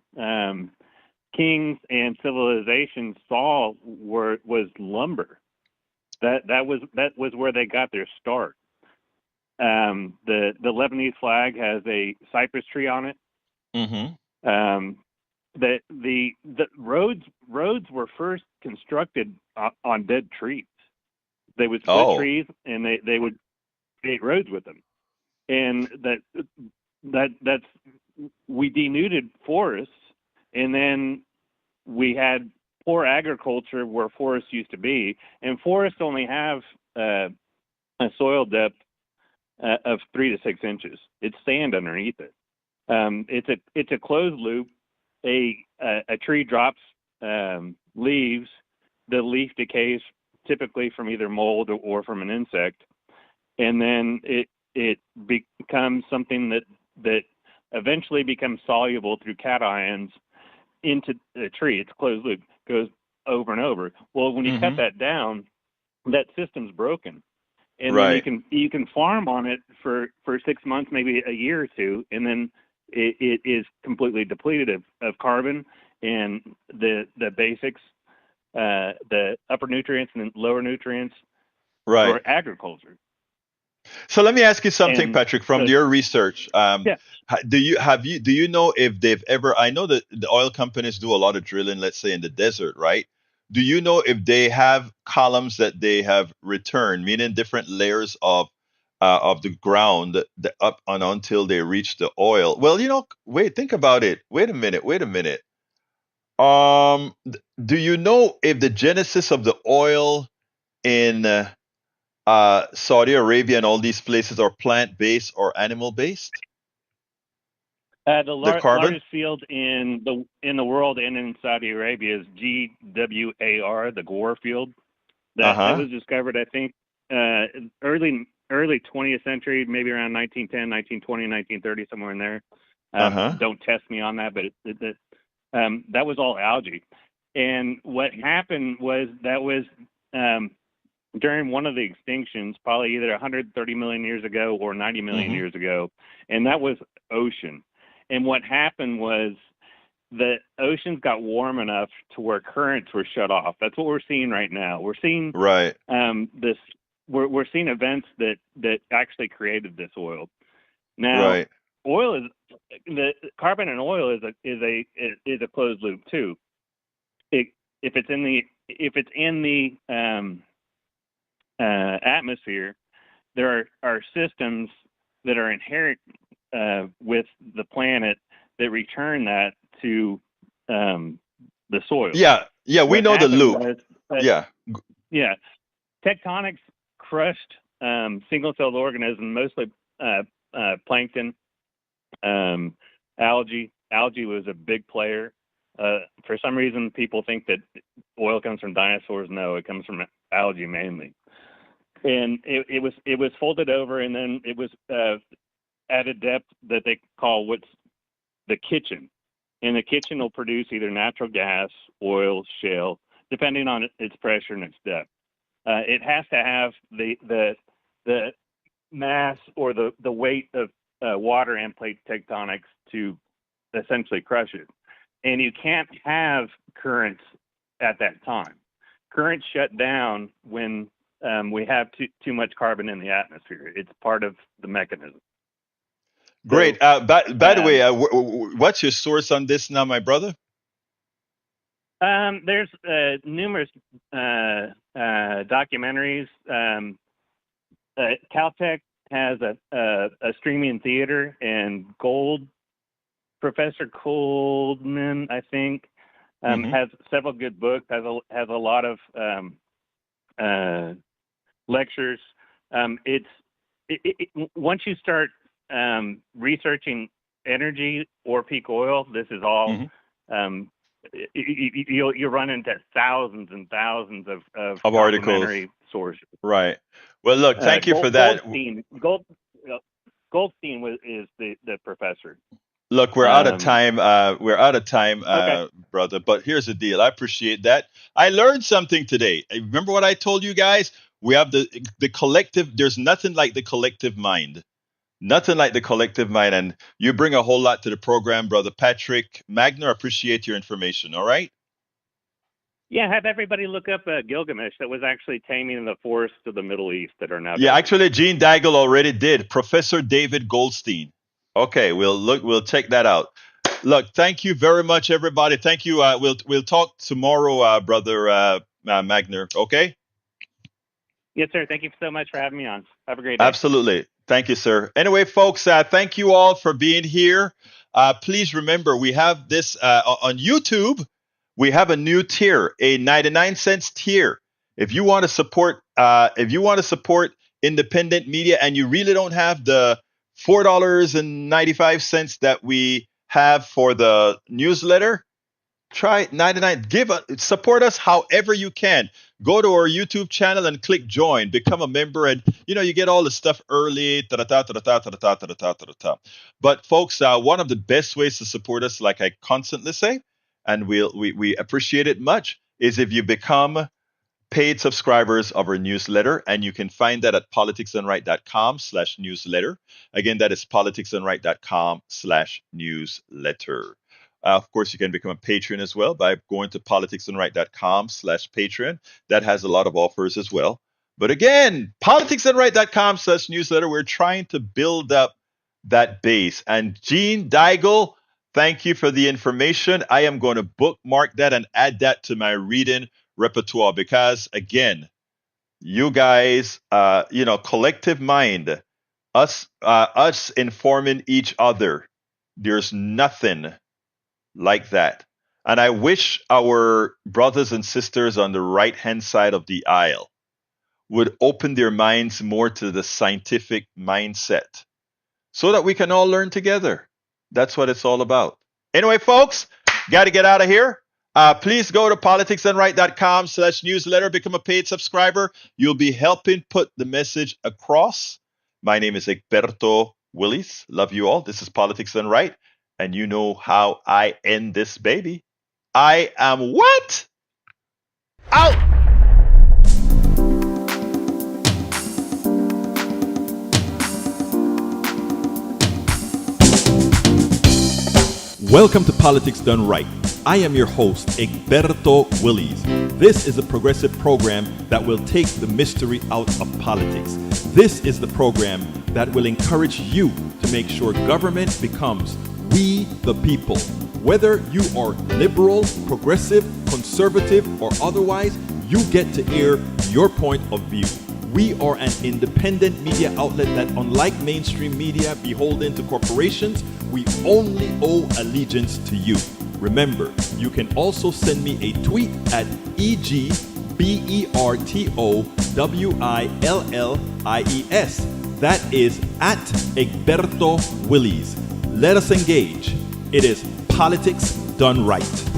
kings and civilizations saw was lumber. That was where they got their start. The Lebanese flag has a cypress tree on it. Mm-hmm. The roads were first constructed on dead trees. They would split trees and they would create roads with them. And that's we denuded forests, and then we had poor agriculture where forests used to be, and forests only have a soil depth of 3 to 6 inches. It's sand underneath it. It's a closed loop. A tree drops leaves. The leaf decays typically from either mold or from an insect, and then it becomes something that eventually becomes soluble through cations into the tree. It's closed loop, goes over and over. Well, when you cut that down, that system's broken, and then you can farm on it for 6 months, maybe a year or two, and then it is completely depleted of carbon and the basics, the upper nutrients and lower nutrients for agriculture. So let me ask you something, Patrick, from your research. Do you know if they've ever? I know that the oil companies do a lot of drilling, let's say in the desert, right? Do you know if they have columns that they have returned, meaning different layers of the ground up and until they reach the oil? Well, think about it. Wait a minute. Do you know if the genesis of the oil in Saudi Arabia and all these places are plant-based or animal-based? The carbon? largest field in the world and in Saudi Arabia is GWAR, the Gore field. That was discovered, I think, early 20th century, maybe around 1910, 1920, 1930, somewhere in there. Don't test me on that, but that was all algae. And what happened was that was during one of the extinctions, probably either 130 million years ago or 90 million years ago, and that was ocean. And what happened was the oceans got warm enough to where currents were shut off. That's what we're seeing right now. We're seeing this. We're seeing events that actually created this oil. Now, oil is the carbon in oil is a closed loop too. If it's in the atmosphere, there are systems that are inherent with the planet that return that to the soil. We know the loop. Tectonics crushed single-celled organisms, mostly plankton, algae. Algae was a big player. For some reason, people think that oil comes from dinosaurs. No, it comes from algae mainly. And it was folded over, and then it was at a depth that they call what's the kitchen. And the kitchen will produce either natural gas, oil, shale, depending on its pressure and its depth. It has to have the mass or the weight of water and plate tectonics to essentially crush it. And you can't have currents at that time. Currents shut down when we have too much carbon in the atmosphere. It's part of the mechanism. Great. By the way, what's your source on this now, my brother? There's numerous documentaries. Caltech has a streaming theater, and Professor Goldman, I think, has several good books. Has a lot of lectures. Once you start researching energy or peak oil, this is all. You'll run into thousands and thousands of articles, sources. Right. Well, look, thank you for that. Goldstein is the professor. Look, we're out of time. Okay. Brother. But here's the deal. I appreciate that. I learned something today. Remember what I told you guys? We have the collective. There's nothing like the collective mind. Nothing like the collective mind. And you bring a whole lot to the program, Brother Patrick Magner. Appreciate your information. All right. Yeah, have everybody look up Gilgamesh. That was actually taming the forests of the Middle East that are now. Yeah, actually, Gene Daigle already did. Professor David Goldstein. Okay, we'll check that out. Look, thank you very much, everybody. Thank you. We'll talk tomorrow, Brother Magner. Okay. Yes, sir. Thank you so much for having me on. Have a great day. Absolutely. Thank you, sir. Anyway, folks, thank you all for being here. Please remember, we have this on YouTube. We have a new tier, a 99-cent tier. If you want to support, independent media, and you really don't have the $4.95 that we have for the newsletter, try 99. Support us however you can. Go to our YouTube channel and click join. Become a member, and you get all the stuff early. But folks, one of the best ways to support us, like I constantly say, and we appreciate it much, is if you become paid subscribers of our newsletter, and you can find that at politicsdoneright.com/newsletter. Again, that is politicsdoneright.com/newsletter. Of course, you can become a patron as well by going to politicsdoneright.com/patreon. That has a lot of offers as well. But again, politicsdoneright.com/newsletter. We're trying to build up that base. And Gene Daigle, thank you for the information. I am going to bookmark that and add that to my reading repertoire, because again, you guys, collective mind, us informing each other, there's nothing like that. And I wish our brothers and sisters on the right hand side of the aisle would open their minds more to the scientific mindset so that we can all learn together. That's what it's all about. Anyway, folks, got to get out of here. Please go to politicsdoneright.com/newsletter. Become a paid subscriber. You'll be helping put the message across. My name is Egberto Willis. Love you all. This is Politics Done Right. And you know how I end this baby. I am what? Out! Welcome to Politics Done Right. I am your host, Egberto Willis. This is a progressive program that will take the mystery out of politics. This is the program that will encourage you to make sure government becomes we the people. Whether you are liberal, progressive, conservative, or otherwise, you get to air your point of view. We are an independent media outlet that, unlike mainstream media beholden to corporations, we only owe allegiance to you. Remember, you can also send me a tweet at EGBERTOWILLIES. That is at Egberto Willis. Let us engage. It is Politics Done Right.